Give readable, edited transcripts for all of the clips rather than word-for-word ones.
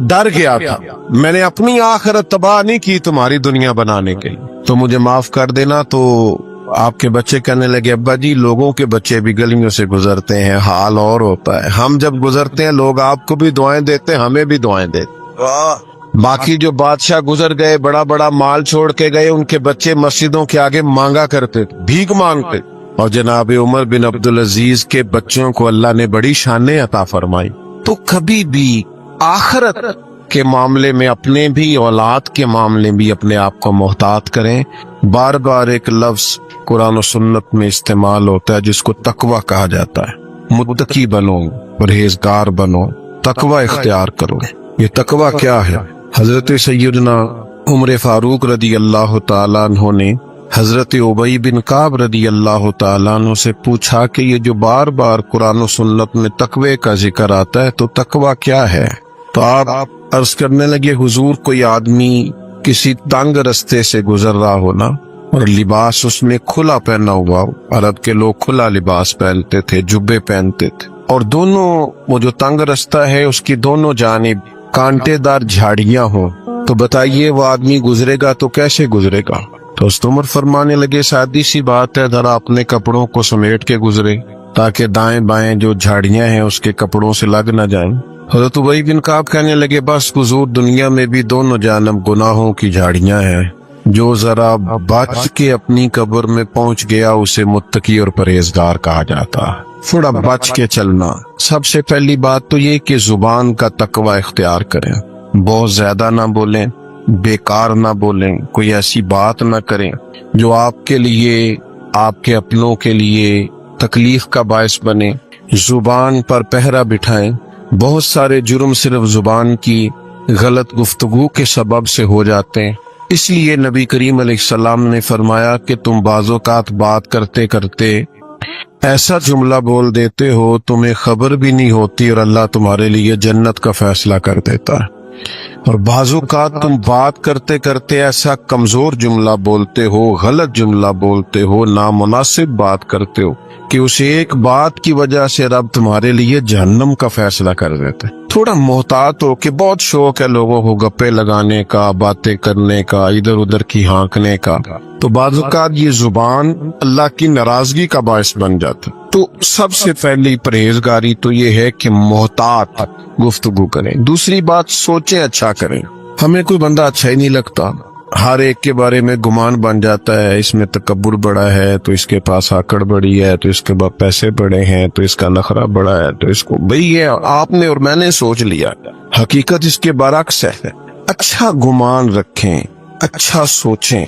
ڈر گیا تھا، میں نے اپنی آخرت تباہ نہیں کی تمہاری دنیا بنانے کے لیے، تو مجھے معاف کر دینا۔ تو آپ کے بچے کہنے لگے ابا جی لوگوں کے بچے بھی گلیوں سے گزرتے ہیں، حال اور ہوتا ہے، ہم جب گزرتے ہیں لوگ آپ کو بھی دعائیں دیتے ہیں، ہمیں بھی دعائیں دیتے۔ باقی جو بادشاہ گزر گئے، بڑا بڑا مال چھوڑ کے گئے، ان کے بچے مسجدوں کے آگے مانگا کرتے تھے، بھیک مانگتے، اور جناب عمر بن عبدالعزیز کے بچوں کو اللہ نے بڑی شانیں عطا فرمائی۔ تو کبھی بھی آخرت کے معاملے میں، اپنے بھی اولاد کے معاملے بھی اپنے آپ کو محتاط کریں۔ بار بار ایک لفظ قرآن و سنت میں استعمال ہوتا ہے جس کو تقوی کہا جاتا ہے۔ متقی بنو، پرہیزگار بنو، تقوی اختیار کرو۔ یہ تقوی کیا ہے؟ حضرت سیدنا عمر فاروق رضی اللہ تعالیٰ عنہ نے حضرت ابی بن کعب رضی اللہ تعالیٰ عنہ سے پوچھا کہ یہ جو بار بار قرآن و سنت میں تقوی کا ذکر آتا ہے تو تقوی کیا ہے؟ تو آپ عرض کرنے لگے حضور کوئی آدمی کسی تنگ رستے سے گزر رہا ہونا اور لباس اس نے کھلا پہنا ہوا ہو، عرب کے لوگ کھلا لباس پہنتے تھے، جبے پہنتے تھے، اور دونوں وہ جو تنگ رستہ ہے اس کی دونوں جانب کانٹے دار جھاڑیاں ہوں، تو بتائیے وہ آدمی گزرے گا تو کیسے گزرے گا؟ تو حضرت عمر فرمانے لگے سادی سی بات ہے، ذرا اپنے کپڑوں کو سمیٹ کے گزرے تاکہ دائیں بائیں جو جھاڑیاں ہیں اس کے کپڑوں سے لگ نہ جائیں۔ حضرت ابی بن کعب کہنے لگے بس حضور دنیا میں بھی دونوں جانب گناہوں کی جھاڑیاں ہیں، جو ذرا بچ کے اپنی قبر میں پہنچ گیا اسے متقی اور پرہیزگار کہا جاتا ہے۔ تھوڑا بچ کے چلنا۔ سب سے پہلی بات تو یہ کہ زبان کا تقوی اختیار کریں، بہت زیادہ نہ بولیں، بیکار نہ بولیں، کوئی ایسی بات نہ کریں جو آپ کے لیے، آپ کے اپنوں کے لیے تکلیف کا باعث بنے۔ زبان پر پہرا بٹھائیں۔ بہت سارے جرم صرف زبان کی غلط گفتگو کے سبب سے ہو جاتے ہیں، اس لیے نبی کریم علیہ السلام نے فرمایا کہ تم بعض اوقات بات کرتے کرتے ایسا جملہ بول دیتے ہو تمہیں خبر بھی نہیں ہوتی اور اللہ تمہارے لیے جنت کا فیصلہ کر دیتا ہے، اور بعض اوقات تم بات کرتے کرتے ایسا کمزور جملہ بولتے ہو، غلط جملہ بولتے ہو، نامناسب بات کرتے ہو کہ اس ایک بات کی وجہ سے رب تمہارے لیے جہنم کا فیصلہ کر دیتا ہے۔ تھوڑا محتاط ہو کہ بہت شوق ہے لوگوں کو گپے لگانے کا، باتیں کرنے کا، ادھر ادھر کی ہانکنے کا، تو بعض اوقات یہ زبان اللہ کی ناراضگی کا باعث بن جاتا۔ تو سب سے پہلی پرہیزگاری تو یہ ہے کہ محتاط گفتگو کریں۔ دوسری بات سوچیں، اچھا کریں۔ ہمیں کوئی بندہ اچھا ہی نہیں لگتا، ہر ایک کے بارے میں گمان بن جاتا ہے، اس میں تکبر بڑا ہے تو اس کے پاس آکڑ بڑی ہے، تو اس کے بعد پیسے بڑے ہیں تو اس کا نخرہ بڑا ہے، تو اس کو بھئی یہ آپ نے اور میں نے سوچ لیا، حقیقت اس کے برعکس ہے۔ اچھا گمان رکھیں، اچھا سوچیں۔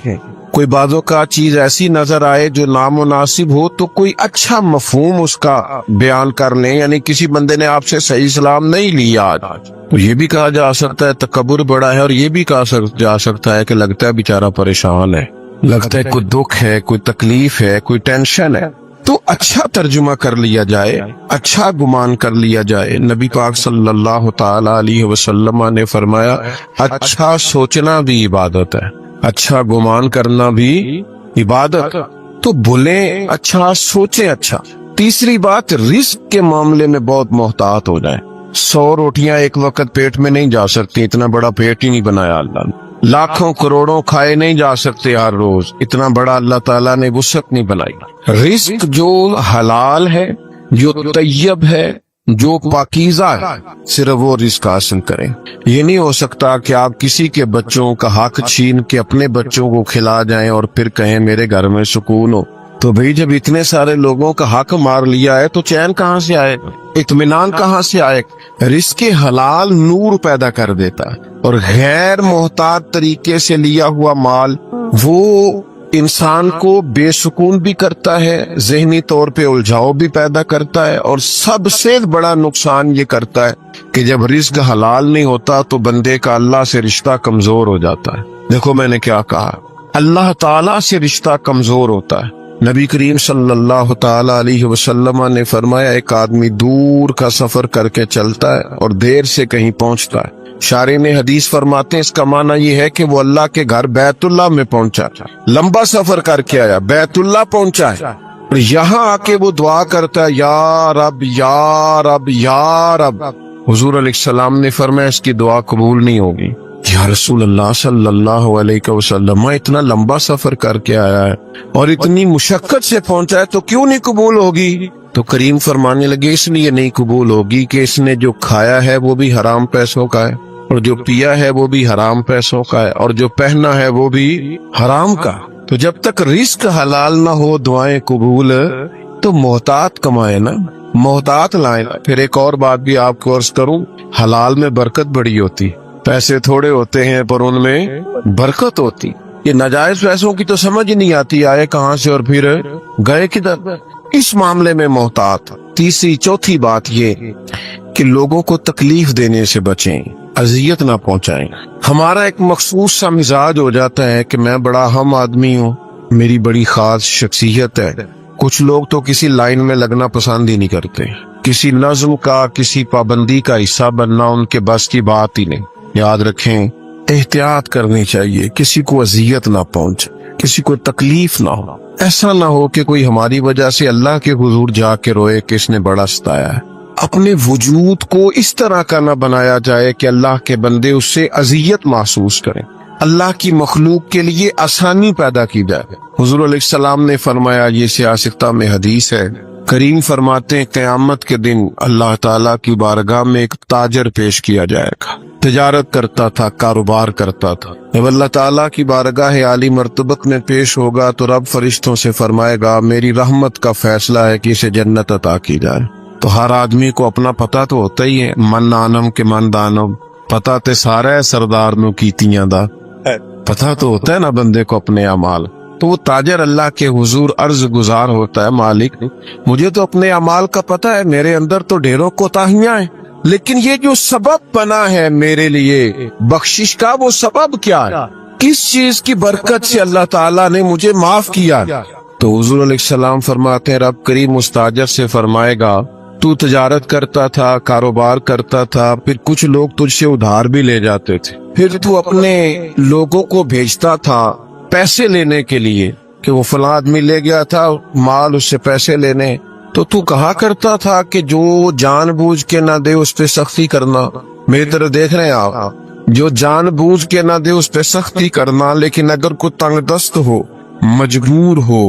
کوئی بعضوں کا چیز ایسی نظر آئے جو نامناسب ہو تو کوئی اچھا مفہوم اس کا بیان کر لیں، یعنی کسی بندے نے آپ سے صحیح سلام نہیں لیا آج، تو یہ بھی کہا جا سکتا ہے تکبر بڑا ہے، اور یہ بھی کہا جا سکتا ہے کہ لگتا ہے بیچارہ پریشان ہے، لگتا ہے کوئی دکھ ہے، کوئی تکلیف ہے، کوئی ٹینشن ہے، تو اچھا ترجمہ کر لیا جائے، اچھا گمان کر لیا جائے۔ نبی پاک صلی اللہ تعالی علیہ وسلم نے فرمایا اچھا سوچنا بھی عبادت ہے، اچھا گمان کرنا بھی عبادت، تو بولیں اچھا، سوچیں اچھا۔ تیسری بات، رزق کے معاملے میں بہت محتاط ہو جائیں۔ 100 روٹیاں ایک وقت پیٹ میں نہیں جا سکتی، اتنا بڑا پیٹ ہی نہیں بنایا اللہ نے۔ لاکھوں کروڑوں کھائے نہیں جا سکتے ہر روز، اتنا بڑا اللہ تعالیٰ نے وسعت نہیں بنائی۔ رزق جو حلال ہے، جو طیب ہے، جو پاکیزہ ہے، صرف وہ رزق حاصل کریں۔ یہ نہیں ہو سکتا کہ آپ کسی کے بچوں کا حق چھین کے اپنے بچوں کو کھلا جائیں اور پھر کہیں میرے گھر میں سکون ہو۔ تو بھئی جب اتنے سارے لوگوں کا حق مار لیا ہے تو چین کہاں سے آئے، اطمینان کہاں سے آئے؟ رزق حلال نور پیدا کر دیتا ہے، اور غیر محتاط طریقے سے لیا ہوا مال وہ انسان کو بے سکون بھی کرتا ہے، ذہنی طور پہ الجھاؤ بھی پیدا کرتا ہے، اور سب سے بڑا نقصان یہ کرتا ہے کہ جب رزق حلال نہیں ہوتا تو بندے کا اللہ سے رشتہ کمزور ہو جاتا ہے۔ دیکھو میں نے کیا کہا، اللہ تعالیٰ سے رشتہ کمزور ہوتا ہے۔ نبی کریم صلی اللہ تعالی علیہ وسلم نے فرمایا ایک آدمی دور کا سفر کر کے چلتا ہے اور دیر سے کہیں پہنچتا ہے، شارح میں حدیث فرماتے ہیں اس کا معنی یہ ہے کہ وہ اللہ کے گھر بیت اللہ میں پہنچا، لمبا سفر کر کے آیا، بیت اللہ پہنچا ہے، اور یہاں آ کے وہ دعا کرتا ہے یا رب یا رب یا رب، حضور علیہ السلام نے فرمایا اس کی دعا قبول نہیں ہوگی۔ یا رسول اللہ صلی اللہ علیہ وسلم، میں اتنا لمبا سفر کر کے آیا ہے اور اتنی مشقت سے پہنچا ہے تو کیوں نہیں قبول ہوگی؟ تو کریم فرمانے لگے اس لیے نہیں قبول ہوگی کہ اس نے جو کھایا ہے وہ بھی حرام پیسوں کا ہے، اور جو پیا ہے وہ بھی حرام پیسوں کا ہے، اور جو پہنا ہے وہ بھی حرام کا۔ تو جب تک رزق حلال نہ ہو دعائیں قبول، تو محتاط کمائے نا، محتاط لائیں۔ پھر ایک اور بات بھی آپ کو عرض کروں، حلال میں برکت بڑی ہوتی، پیسے تھوڑے ہوتے ہیں پر ان میں برکت ہوتی۔ یہ ناجائز پیسوں کی تو سمجھ نہیں آتی آئے کہاں سے اور پھر گئے کدھر، اس معاملے میں محتاط۔ تیسری چوتھی بات یہ کہ لوگوں کو تکلیف دینے سے بچیں، اذیت نہ پہنچائیں۔ ہمارا ایک مخصوص سا مزاج ہو جاتا ہے کہ میں بڑا اہم آدمی ہوں، میری بڑی خاص شخصیت ہے۔ کچھ لوگ تو کسی لائن میں لگنا پسند ہی نہیں کرتے، کسی نظم کا، کسی پابندی کا حصہ بننا ان کے بس کی بات ہی نہیں۔ یاد رکھیں، احتیاط کرنی چاہیے، کسی کو اذیت نہ پہنچے، کسی کو تکلیف نہ ہو۔ ایسا نہ ہو کہ کوئی ہماری وجہ سے اللہ کے حضور جا کے روئے کہ اس نے بڑا ستایا ہے۔ اپنے وجود کو اس طرح کا نہ بنایا جائے کہ اللہ کے بندے اس سے اذیت محسوس کریں، اللہ کی مخلوق کے لیے آسانی پیدا کی جائے۔ حضور علیہ السلام نے فرمایا، یہ سیاستہ میں حدیث ہے، کریم فرماتے ہیں قیامت کے دن اللہ تعالیٰ کی بارگاہ میں ایک تاجر پیش کیا جائے گا، تجارت کرتا تھا، کاروبار کرتا تھا۔ جب اللہ تعالیٰ کی بارگاہ عالی مرتبت میں پیش ہوگا تو رب فرشتوں سے فرمائے گا میری رحمت کا فیصلہ ہے کہ اسے جنت عطا کی جائے۔ تو ہر آدمی کو اپنا پتہ تو ہوتا ہی ہے، من آنم کے من دانم، پتہ تے سارا ہے سردار نو کیتیاں دا، پتہ تو ہوتا ہے نا بندے کو اپنے اعمال۔ تو وہ تاجر اللہ کے حضور عرض گزار ہوتا ہے، مالک مجھے تو اپنے اعمال کا پتہ ہے، میرے اندر تو ڈھیروں کوتاہیاں ہیں، لیکن یہ جو سبب بنا ہے میرے لیے بخشش کا، وہ سبب کیا ہے؟ کس چیز کی برکت سے اللہ تعالیٰ نے مجھے معاف کیا؟ تو حضور علیہ السلام فرماتے ہیں رب کریم اس تاجر سے فرمائے گا تو تجارت کرتا تھا، کاروبار کرتا تھا، پھر کچھ لوگ تجھ سے ادھار بھی لے جاتے تھے، پھر تو اپنے لوگوں کو بھیجتا تھا پیسے لینے کے لیے کہ وہ فلاں آدمی لے گیا تھا مال، اس سے پیسے لینے، تو کہا کرتا تھا کہ جو جان بوجھ کے نہ دے اس پہ سختی کرنا۔ میری طرح دیکھ رہے ہیں آپ، جو جان بوجھ کے نہ دے اس پہ سختی کرنا، لیکن اگر کوئی تنگ دست ہو، مجبور ہو،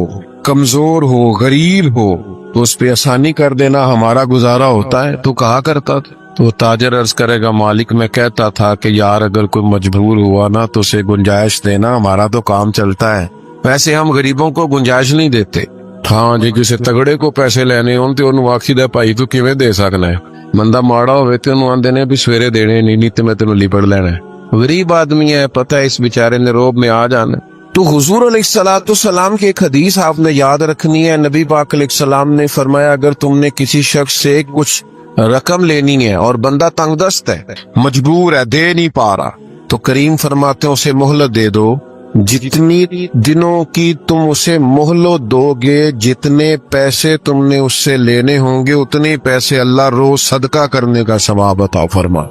کمزور ہو، غریب ہو تو اس پہ آسانی کر دینا ہمارا گزارا ہوتا ہے۔ تو کہا کرتا تھا، تو تاجر عرض کرے گا مالک میں کہتا تھا کہ یار اگر کوئی مجبور ہوا نا تو اسے گنجائش دینا، ہمارا تو کام چلتا ہے، ویسے ہم غریبوں کو گنجائش نہیں دیتے۔ ہاں جی کسی تگڑے کو پیسے لینے ہون تو انہوں آخی دے پائی تو کیویں دے سکنا ہے، بندہ ماڑا ہوئے تو انہوں آندے نے بھی سویرے دینے نہیں تے میں تینوں لپڑ لینا ہے، غریب آدمی ہے، پتہ ہے اس بیچارے نے روب میں آ جانا۔ تو حضور علیہ السلام کی ایک حدیث آپ نے یاد رکھنی ہے، نبی پاک علیہ السلام نے فرمایا اگر تم نے کسی شخص سے کچھ رقم لینی ہے اور بندہ تنگ دست ہے، مجبور ہے، دے نہیں پا رہا، تو کریم فرماتے ہیں اسے مہلت دے دو، جتنی دنوں کی تم اسے مہلت دو گے، جتنے پیسے تم نے اس سے لینے ہوں گے اتنے پیسے اللہ روز صدقہ کرنے کا ثواب عطا فرما،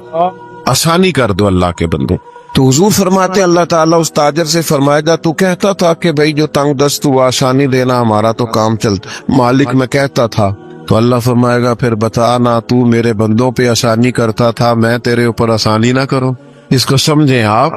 آسانی کر دو اللہ کے بندے۔ تو حضور فرماتے ہیں اللہ تعالیٰ اس تاجر سے فرمائے گا تو کہتا تھا کہ بھائی جو تنگ دست ہوا آسانی دینا ہمارا تو کام چلتا، مالک میں کہتا تھا، تو اللہ فرمائے گا پھر بتا نا تو میرے بندوں پہ آسانی کرتا تھا، میں تیرے اوپر آسانی نہ کروں۔ اس کو سمجھیں آپ،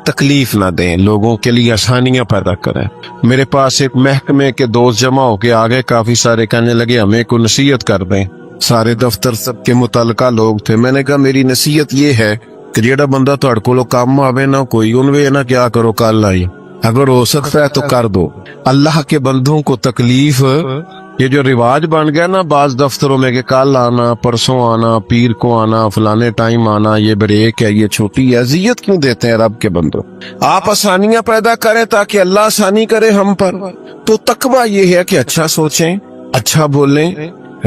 تکلیف نہ دیں، لوگوں کے لیے آسانیاں پیدا کریں۔ میرے پاس ایک محکمے کے دوست جمع ہو کے آگے کافی سارے کہنے لگے ہمیں کو نصیحت کر دیں، سارے دفتر سب کے متعلقہ لوگ تھے۔ میں نے کہا میری نصیحت یہ ہے کہ جیڑا بندہ تہاڈے کولوں کام آوے نہ کوئی انوے نہ کیا کرو کل آئی، اگر ہو سکتا ہے تو کر دو۔ اللہ کے بندوں کو تکلیف، یہ جو رواج بن گیا نا بعض دفتروں میں کہ کل آنا، پرسوں آنا، پیر کو آنا، فلانے ٹائم آنا، یہ بریک ہے، یہ چھوٹی ہے، اذیت کیوں دیتے ہیں رب کے بندوں؟ آپ آسانیاں پیدا کریں تاکہ اللہ آسانی کرے ہم پر۔ تو تقویٰ یہ ہے کہ اچھا سوچیں، اچھا بولیں،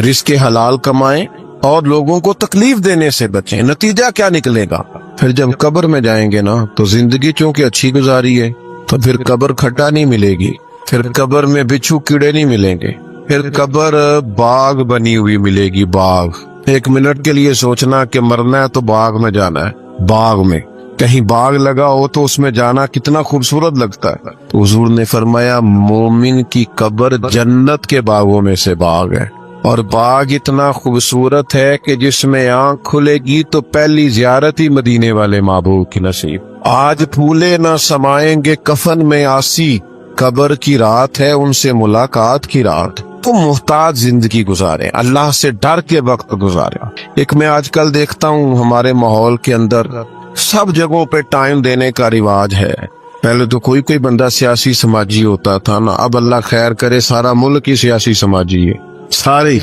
رزق حلال کمائیں اور لوگوں کو تکلیف دینے سے بچیں۔ نتیجہ کیا نکلے گا؟ پھر جب قبر میں جائیں گے نا تو زندگی چونکہ اچھی گزاری ہے تو پھر قبر کھٹا نہیں ملے گی، پھر قبر میں بچھو کیڑے نہیں ملیں گے، پھر قبر باغ بنی ہوئی ملے گی، باغ۔ ایک منٹ کے لیے سوچنا کہ مرنا ہے تو باغ میں جانا ہے، باغ میں کہیں باغ لگا ہو تو اس میں جانا کتنا خوبصورت لگتا ہے۔ تو حضور نے فرمایا مومن کی قبر جنت کے باغوں میں سے باغ ہے، اور باغ اتنا خوبصورت ہے کہ جس میں آنکھ کھلے گی تو پہلی زیارت ہی مدینے والے محبوب کی نصیب. آج پھولے نہ سمائیں گے کفن میں آسی، قبر کی رات ہے ان سے ملاقات کی رات. تو محتاج زندگی گزارے، اللہ سے ڈر کے وقت گزارے. ایک میں آج کل دیکھتا ہوں ہمارے ماحول کے اندر سب جگہوں پہ ٹائم دینے کا رواج ہے. پہلے تو کوئی بندہ سیاسی سماجی ہوتا تھا نا، اب اللہ خیر کرے سارا ملک ہی سیاسی سماجی ہے. ساری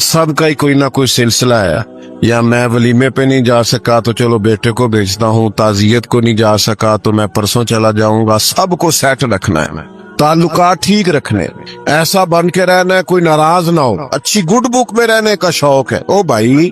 سب کا ہی کوئی نہ کوئی سلسلہ ہے. یا میں ولیمے پہ نہیں جا سکا تو چلو بیٹے کو بھیجتا ہوں، تعزیت کو نہیں جا سکا تو میں پرسوں چلا جاؤں گا. سب کو سیٹ رکھنا ہے، میں تعلقات ٹھیک رکھنے، ایسا بن کے رہنا ہے کوئی ناراض نہ ہو. اچھی گڈ بک میں رہنے کا شوق ہے. او بھائی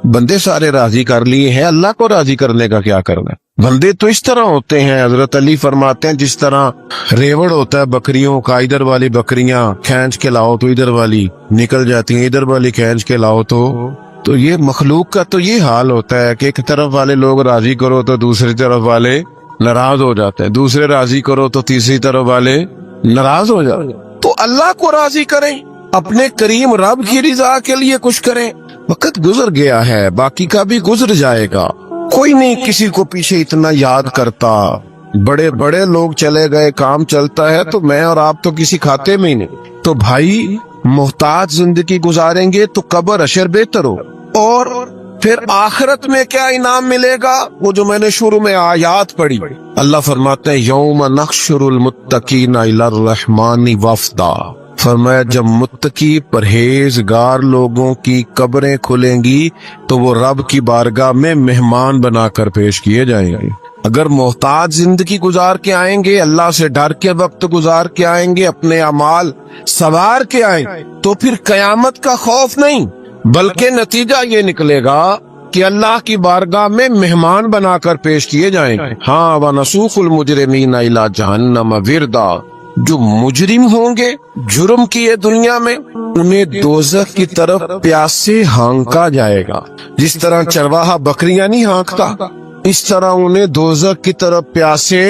بندے سارے راضی کر لیے ہیں، اللہ کو راضی کرنے کا کیا کرنا ہے؟ بندے تو اس طرح ہوتے ہیں، حضرت علی فرماتے ہیں جس طرح ریوڑ ہوتا ہے بکریوں کا، ادھر والی بکریاں کھینچ کے لاؤ تو ادھر والی نکل جاتی ہیں، ادھر والی کھینچ کے لاؤ تو یہ مخلوق کا تو یہ حال ہوتا ہے کہ ایک طرف والے لوگ راضی کرو تو دوسری طرف والے ناراض ہو جاتے ہیں، دوسرے راضی کرو تو تیسری طرف والے ناراض ہو جاتے ہیں. تو اللہ کو راضی کریں، اپنے کریم رب کی رضا کے لیے کچھ کریں. وقت گزر گیا ہے، باقی کا بھی گزر جائے گا. کوئی نہیں کسی کو پیچھے اتنا یاد کرتا. بڑے بڑے لوگ چلے گئے، کام چلتا ہے تو میں اور آپ تو کسی کھاتے میں ہی نہیں. تو بھائی محتاج زندگی گزاریں گے تو قبر اشر بہتر ہو. اور پھر آخرت میں کیا انعام ملے گا؟ وہ جو میں نے شروع میں آیات پڑھی، اللہ فرماتے ہیں یوم نحشر المتقین الی الرحمن وفدا. فرمایا جب متقی پرہیزگار لوگوں کی قبریں کھلیں گی تو وہ رب کی بارگاہ میں مہمان بنا کر پیش کیے جائیں گے. اگر محتاج زندگی گزار کے آئیں گے، اللہ سے ڈر کے وقت گزار کے آئیں گے، اپنے اعمال سوار کے آئیں تو پھر قیامت کا خوف نہیں، بلکہ نتیجہ یہ نکلے گا کہ اللہ کی بارگاہ میں مہمان بنا کر پیش کیے جائیں گے. ہاں وَنَسُوقُ الْمُجْرِمِينَ إِلَى جَهَنَّمَ وِرْدًا. جو مجرم ہوں گے جرم کیے دنیا میں، انہیں دوزخ کی طرف پیاسے ہانکا جائے گا. جس طرح چرواہا بکریاں نہیں ہانکتا، اس طرح انہیں دوزخ کی طرف پیاسے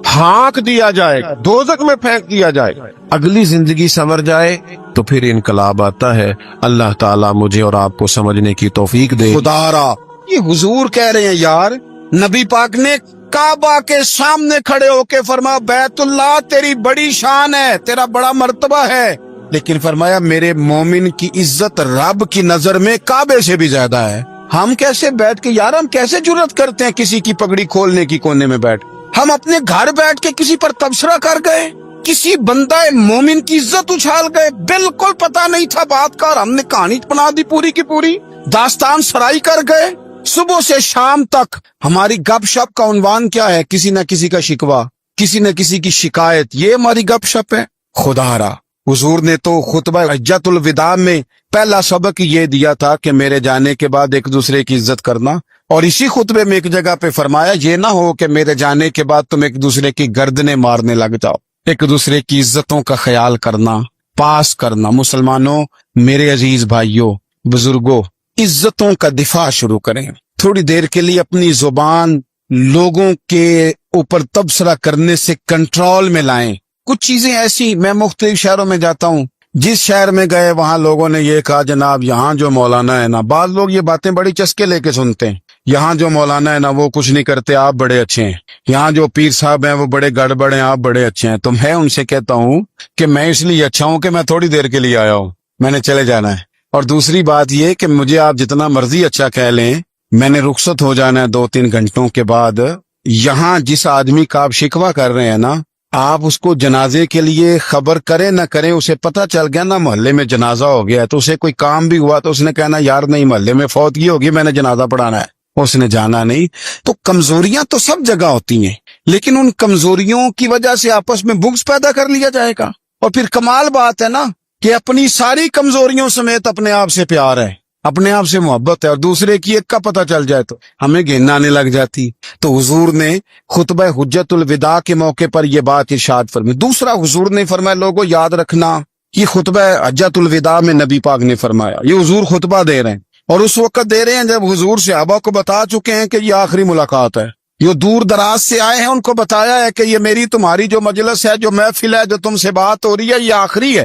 ہانک دیا جائے گا، دوزخ میں پھینک دیا جائے گا. اگلی زندگی سمر جائے تو پھر انقلاب آتا ہے. اللہ تعالیٰ مجھے اور آپ کو سمجھنے کی توفیق دے. خدارا یہ حضور کہہ رہے ہیں یار، نبی پاک نے کعبہ کے سامنے کھڑے ہو کے فرمایا بیت اللہ تیری بڑی شان ہے، تیرا بڑا مرتبہ ہے، لیکن فرمایا میرے مومن کی عزت رب کی نظر میں کعبے سے بھی زیادہ ہے. ہم کیسے بیٹھ کے یار، ہم کیسے جرات کرتے ہیں کسی کی پگڑی کھولنے کی کونے میں بیٹھ؟ ہم اپنے گھر بیٹھ کے کسی پر تبصرہ کر گئے، کسی بندہ مومن کی عزت اچھال گئے، بالکل پتا نہیں تھا بات کا اور ہم نے کہانی بنا دی پوری کی پوری، داستان سرائی کر گئے. صبح سے شام تک ہماری گپ شپ کا عنوان کیا ہے؟ کسی نہ کسی کا شکوہ، کسی نہ کسی کی شکایت، یہ ہماری گپ شپ ہے. خدارا حضور نے تو خطبہ حجۃ الوداع میں پہلا سبق یہ دیا تھا کہ میرے جانے کے بعد ایک دوسرے کی عزت کرنا، اور اسی خطبے میں ایک جگہ پہ فرمایا یہ نہ ہو کہ میرے جانے کے بعد تم ایک دوسرے کی گردنیں مارنے لگ جاؤ. ایک دوسرے کی عزتوں کا خیال کرنا، پاس کرنا. مسلمانوں، میرے عزیز بھائیوں، بزرگوں، عزتوں کا دفاع شروع کریں. تھوڑی دیر کے لیے اپنی زبان لوگوں کے اوپر تبصرہ کرنے سے کنٹرول میں لائیں. کچھ چیزیں ایسی، میں مختلف شہروں میں جاتا ہوں، جس شہر میں گئے وہاں لوگوں نے یہ کہا جناب یہاں جو مولانا ہے نا، بعض لوگ یہ باتیں بڑی چسکے لے کے سنتے ہیں، یہاں جو مولانا ہے نا وہ کچھ نہیں کرتے، آپ بڑے اچھے ہیں، یہاں جو پیر صاحب ہیں وہ بڑے گڑبڑ ہیں، آپ بڑے اچھے ہیں. تو میں ان سے کہتا ہوں کہ میں اس لیے اچھا ہوں کہ میں تھوڑی دیر کے لیے آیا ہوں، میں نے چلے جانا ہے. اور دوسری بات یہ کہ مجھے آپ جتنا مرضی اچھا کہہ لیں، میں نے رخصت ہو جانا ہے 2-3 گھنٹوں کے بعد. یہاں جس آدمی کا آپ شکوہ کر رہے ہیں نا، آپ اس کو جنازے کے لیے خبر کریں نہ کریں، اسے پتہ چل گیا نا محلے میں جنازہ ہو گیا ہے، تو اسے کوئی کام بھی ہوا تو اس نے کہنا یار نہیں محلے میں فوتگی ہوگی، میں نے جنازہ پڑھانا ہے، اس نے جانا نہیں. تو کمزوریاں تو سب جگہ ہوتی ہیں، لیکن ان کمزوریوں کی وجہ سے آپس میں بغض پیدا کر لیا جائے گا. اور پھر کمال بات ہے نا کہ اپنی ساری کمزوریوں سمیت اپنے آپ سے پیار ہے، اپنے آپ سے محبت ہے، اور دوسرے کی ایک کا پتہ چل جائے تو ہمیں گھن آنے لگ جاتی. تو حضور نے خطبہ حجۃ الوداع کے موقع پر یہ بات ارشاد فرمائی. دوسرا حضور نے فرمایا لوگوں یاد رکھنا، یہ خطبہ حجۃ الوداع میں نبی پاک نے فرمایا، یہ حضور خطبہ دے رہے ہیں، اور اس وقت دے رہے ہیں جب حضور صحابہ کو بتا چکے ہیں کہ یہ آخری ملاقات ہے. جو دور دراز سے آئے ہیں ان کو بتایا ہے کہ یہ میری تمہاری جو مجلس ہے، جو محفل ہے، جو تم سے بات ہو رہی ہے، یہ آخری ہے،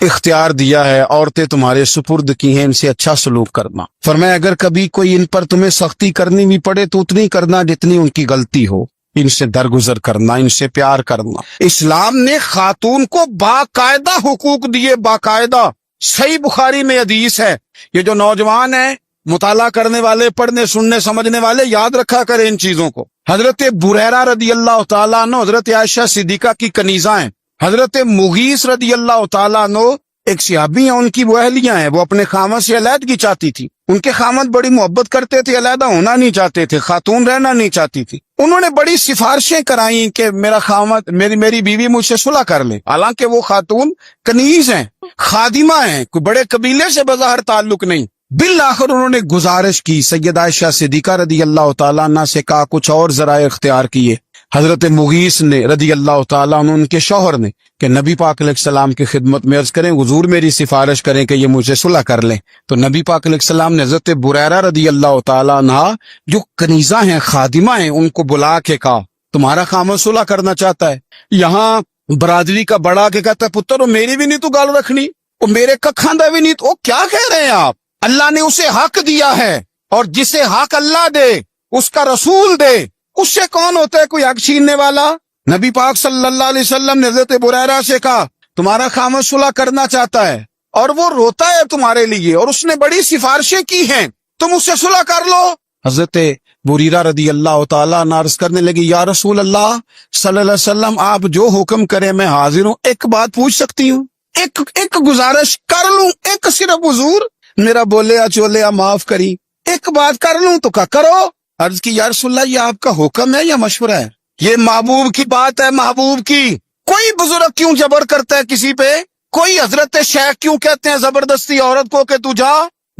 اختیار دیا ہے, عورتیں تمہارے سپرد کی ہیں, ان سے اچھا سلوک کرنا. فرمایا اگر کبھی کوئی ان پر تمہیں سختی کرنی بھی پڑے تو اتنی کرنا جتنی ان کی غلطی ہو, ان سے درگزر کرنا, ان سے پیار کرنا. اسلام نے خاتون کو باقاعدہ حقوق دیے, باقاعدہ. صحیح بخاری میں حدیث ہے. یہ جو نوجوان ہیں, مطالعہ کرنے والے, پڑھنے سننے سمجھنے والے, یاد رکھا کریں ان چیزوں کو. حضرت بریرہ رضی اللہ تعالیٰ عنہ حضرت عائشہ صدیقہ کی کنیزہ ہیں. حضرت مغیث رضی اللہ تعالیٰ عنہ ایک صحابی ہیں, ان کی وہ اہلیہ ہیں, وہ اپنے خامد سے علیحدگی چاہتی تھی. ان کے خامد بڑی محبت کرتے تھے, علیحدہ ہونا نہیں چاہتے تھے, خاتون رہنا نہیں چاہتی تھی. انہوں نے بڑی سفارشیں کرائیں کہ میرا خامد, میری بیوی مجھ سے صلح کر لے. حالانکہ وہ خاتون کنیز ہیں, خادمہ ہیں, کوئی بڑے قبیلے سے بظاہر تعلق نہیں. بالآخر انہوں نے گزارش کی, سیدہ عائشہ صدیقہ رضی اللہ تعالیٰ عنہ سے کہا, کچھ اور ذرائع اختیار کیے. حضرت مغیث نے رضی اللہ تعالیٰ عنہ, ان کے شوہر نے, کہ نبی پاک علیہ السلام کی خدمت میں عرض کریں, حضور میری سفارش کریں کہ یہ مجھے صلح کر لیں. تو نبی پاک علیہ السلام نے حضرت بریرہ رضی اللہ تعالیٰ عنہ جو کنیزہ ہیں, خادمہ ہیں, ان کو بلا کے کہا تمہارا خامد صلح کرنا چاہتا ہے. یہاں برادری کا بڑا کے کہتا ہے پتر وہ میری بھی نہیں تو گال رکھنی, وہ میرے ککھاندہ بھی نہیں تو, کیا کہہ رہے ہیں آپ؟ اللہ نے اسے حق دیا ہے, اور جسے حق اللہ دے اس کا رسول دے, اس سے کون ہوتا ہے کوئی حق چھیننے والا؟ نبی پاک صلی اللہ علیہ وسلم نے حضرت بریرہ سے کہا تمہارا خامد صلح کرنا چاہتا ہے اور وہ روتا ہے تمہارے لیے, اور اس نے بڑی سفارشیں کی ہیں, تم اس سے صلح کر لو. حضرت بریرہ رضی اللہ تعالیٰ عنہ عرض کرنے لگی یا رسول اللہ صلی اللہ علیہ وسلم, آپ جو حکم کریں میں حاضر ہوں. ایک بات پوچھ سکتی ہوں, ایک گزارش کر لوں, ایک صرف حضور میرا بولیا چولیا معاف کری, ایک بات کر لوں؟ تو کہا کرو. عرض کی یا رسول اللہ یہ آپ کا حکم ہے یا مشورہ ہے؟ یہ محبوب کی بات ہے, محبوب کی. کوئی بزرگ کیوں جبر کرتا ہے کسی پہ؟ کوئی حضرت شیخ کیوں کہتے ہیں زبردستی عورت کو کہ تو جا؟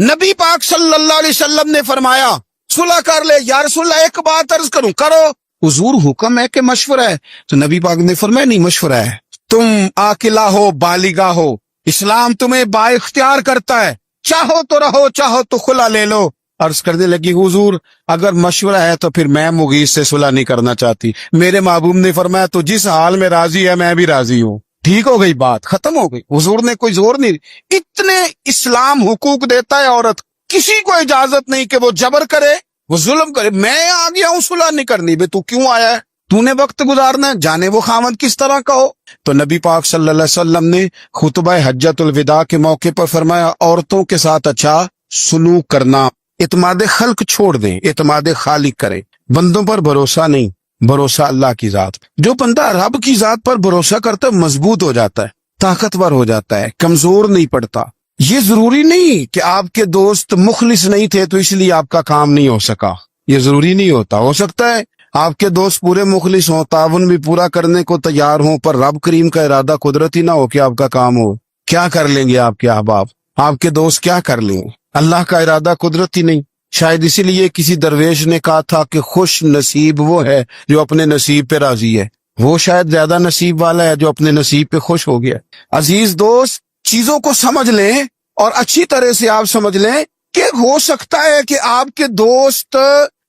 نبی پاک صلی اللہ علیہ وسلم نے فرمایا صلح کر لے. یا رسول اللہ ایک بات عرض کروں, کرو. حضور حکم ہے کہ مشورہ ہے؟ تو نبی پاک نے فرمایا نہیں مشورہ ہے. تم عاقلہ ہو, بالغہ ہو, اسلام تمہیں با اختیار کرتا ہے, چاہو تو رہو, چاہو تو خلا لے لو. عرض کرنے لگی حضور اگر مشورہ ہے تو پھر میں مغیث سے صلح نہیں کرنا چاہتی. میرے محبوب نے فرمایا تو جس حال میں راضی ہے میں بھی راضی ہوں. ٹھیک ہو گئی بات, ختم ہو گئی. حضور نے کوئی زور نہیں. اتنے اسلام حقوق دیتا ہے, عورت کسی کو اجازت نہیں کہ وہ جبر کرے, وہ ظلم کرے. میں آ گیا ہوں صلح نہیں کرنی, بے تو کیوں آیا ہے؟ تو نے وقت گزارنا ہے, جانے وہ خامد کس طرح کا ہو. تو نبی پاک صلی اللہ علیہ وسلم نے خطبہ حجۃ الوداع کے موقع پر فرمایا عورتوں کے ساتھ اچھا سلوک کرنا, اعتماد خلق چھوڑ دیں, اعتماد خالق کریں. بندوں پر بھروسہ نہیں, بھروسہ اللہ کی ذات. جو بندہ رب کی ذات پر بھروسہ کرتا ہے مضبوط ہو جاتا ہے, طاقتور ہو جاتا ہے, کمزور نہیں پڑتا. یہ ضروری نہیں کہ آپ کے دوست مخلص نہیں تھے تو اس لیے آپ کا کام نہیں ہو سکا, یہ ضروری نہیں ہوتا. ہو سکتا ہے آپ کے دوست پورے مخلص ہوں, تعاون بھی پورا کرنے کو تیار ہوں, پر رب کریم کا ارادہ قدرتی نہ ہو کہ آپ کا کام ہو. کیا کر لیں گے آپ کے احباب, آپ کے دوست کیا کر لیں گے؟ اللہ کا ارادہ قدرتی نہیں. شاید اسی لیے کسی درویش نے کہا تھا کہ خوش نصیب وہ ہے جو اپنے نصیب پہ راضی ہے. وہ شاید زیادہ نصیب والا ہے جو اپنے نصیب پہ خوش ہو گیا. عزیز دوست, چیزوں کو سمجھ لیں اور اچھی طرح سے آپ سمجھ لیں کہ ہو سکتا ہے کہ آپ کے دوست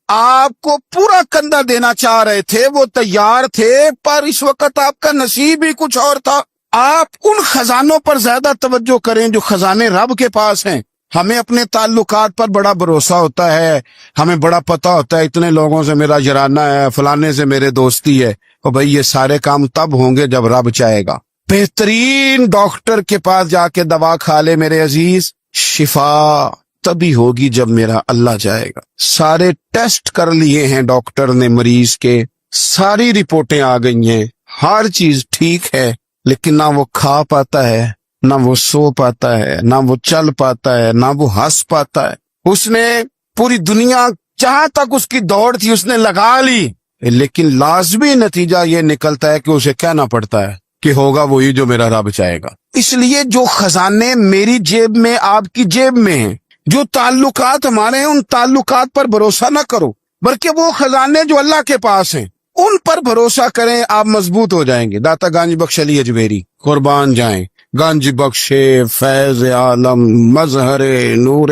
آپ کو پورا کندھا دینا چاہ رہے تھے, وہ تیار تھے, پر اس وقت آپ کا نصیب ہی کچھ اور تھا. آپ ان خزانوں پر زیادہ توجہ کریں جو خزانے رب کے پاس ہیں. ہمیں اپنے تعلقات پر بڑا بھروسہ ہوتا ہے, ہمیں بڑا پتہ ہوتا ہے اتنے لوگوں سے میرا جرانہ ہے, فلانے سے میرے دوستی ہے. اور بھئی یہ سارے کام تب ہوں گے جب رب چاہے گا. بہترین ڈاکٹر کے پاس جا کے دوا کھا لے میرے عزیز, شفا تبھی ہوگی جب میرا اللہ چاہے گا. سارے ٹیسٹ کر لیے ہیں ڈاکٹر نے مریض کے, ساری رپورٹیں آ گئی ہیں, ہر چیز ٹھیک ہے, لیکن نہ وہ کھا پاتا ہے, نہ وہ سو پاتا ہے, نہ وہ چل پاتا ہے, نہ وہ ہنس پاتا ہے. اس نے پوری دنیا جہاں تک اس کی دوڑ تھی اس نے لگا لی, لیکن لازمی نتیجہ یہ نکلتا ہے کہ اسے کہنا پڑتا ہے کہ ہوگا وہی جو میرا رب چاہے گا. اس لیے جو خزانے میری جیب میں آپ کی جیب میں ہیں, جو تعلقات ہمارے ہیں, ان تعلقات پر بھروسہ نہ کرو, بلکہ وہ خزانے جو اللہ کے پاس ہیں ان پر بھروسہ کریں, آپ مضبوط ہو جائیں گے. داتا گنج بخش علی اجمیری قربان جائیں. گنج بخشے فیض عالم مظہر نور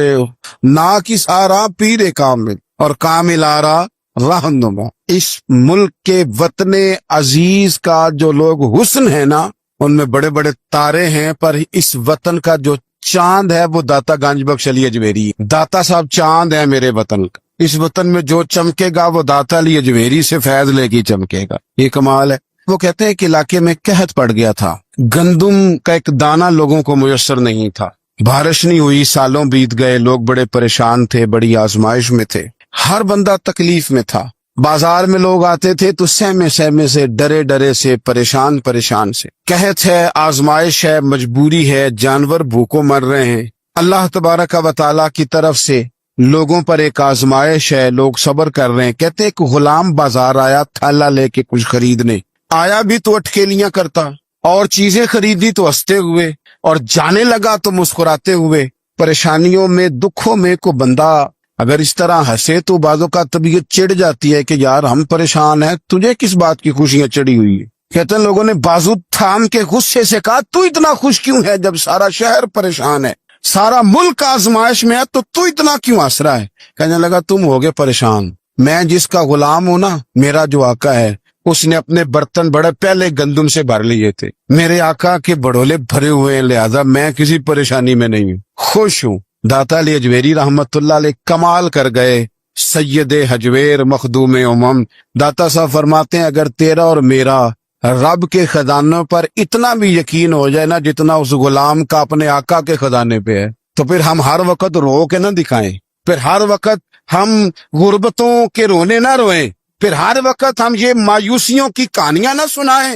نا کی سارا پیر کامل اور کامل آرا رہنما. اس ملک کے وطن عزیز کا جو لوگ حسن ہے نا, ان میں بڑے بڑے تارے ہیں، پر اس وطن کا جو چاند ہے وہ داتا گنج بخش علی اجمیری ہے۔ داتا صاحب چاند ہے میرے وطن کا، اس وطن میں جو چمکے گا وہ داتا علی اجمیری سے فیض لے کے چمکے گا، یہ کمال ہے۔ وہ کہتے ہیں کہ علاقے میں قحط پڑ گیا تھا، گندم کا ایک دانہ لوگوں کو میسر نہیں تھا، بارش نہیں ہوئی، سالوں بیت گئے، لوگ بڑے پریشان تھے، بڑی آزمائش میں تھے، ہر بندہ تکلیف میں تھا۔ بازار میں لوگ آتے تھے تو سہمے سہمے سے، ڈرے ڈرے سے، پریشان پریشان سے، قحط ہے، آزمائش ہے، مجبوری ہے، جانور بھوکوں مر رہے ہیں۔ اللہ تبارک و تعالیٰ کی طرف سے لوگوں پر ایک آزمائش ہے، لوگ صبر کر رہے ہیں۔ کہتے ایک غلام بازار آیا تھالا لے کے کچھ خریدنے، آیا بھی تو اٹکیلیاں کرتا، اور چیزیں خریدی تو ہنستے ہوئے، اور جانے لگا تو مسکراتے ہوئے۔ پریشانیوں میں، دکھوں میں کو بندہ اگر اس طرح ہنسے تو بعضوں کا طبیعت چڑ جاتی ہے کہ یار ہم پریشان ہیں، تجھے کس بات کی خوشیاں چڑی ہوئی ہے؟ کہتے ہیں لوگوں نے بازو تھام کے غصے سے کہا تو اتنا خوش کیوں ہے جب سارا شہر پریشان ہے، سارا ملک آزمائش میں ہے، تو اتنا کیوں ہنس رہا ہے؟ کہنے لگا تم ہوگے پریشان، میں جس کا غلام ہوں نا، میرا جو آقا ہے اس نے اپنے برتن بڑے پہلے گندم سے بھر لیے تھے، میرے آقا کے بڑولے بھرے ہوئے ہیں، لہذا میں کسی پریشانی میں نہیں ہوں، خوش ہوں۔ داتا علی اجمیری رحمت اللہ علیہ کمال کر گئے، سید حجویر مخدوم امم۔ داتا صاحب فرماتے ہیں اگر تیرا اور میرا رب کے خزانوں پر اتنا بھی یقین ہو جائے نا جتنا اس غلام کا اپنے آقا کے خزانے پہ ہے، تو پھر ہم ہر وقت رو کے نہ دکھائیں، پھر ہر وقت ہم غربتوں کے رونے نہ روئیں، پھر ہر وقت ہم یہ مایوسیوں کی کہانیاں نہ سنائیں۔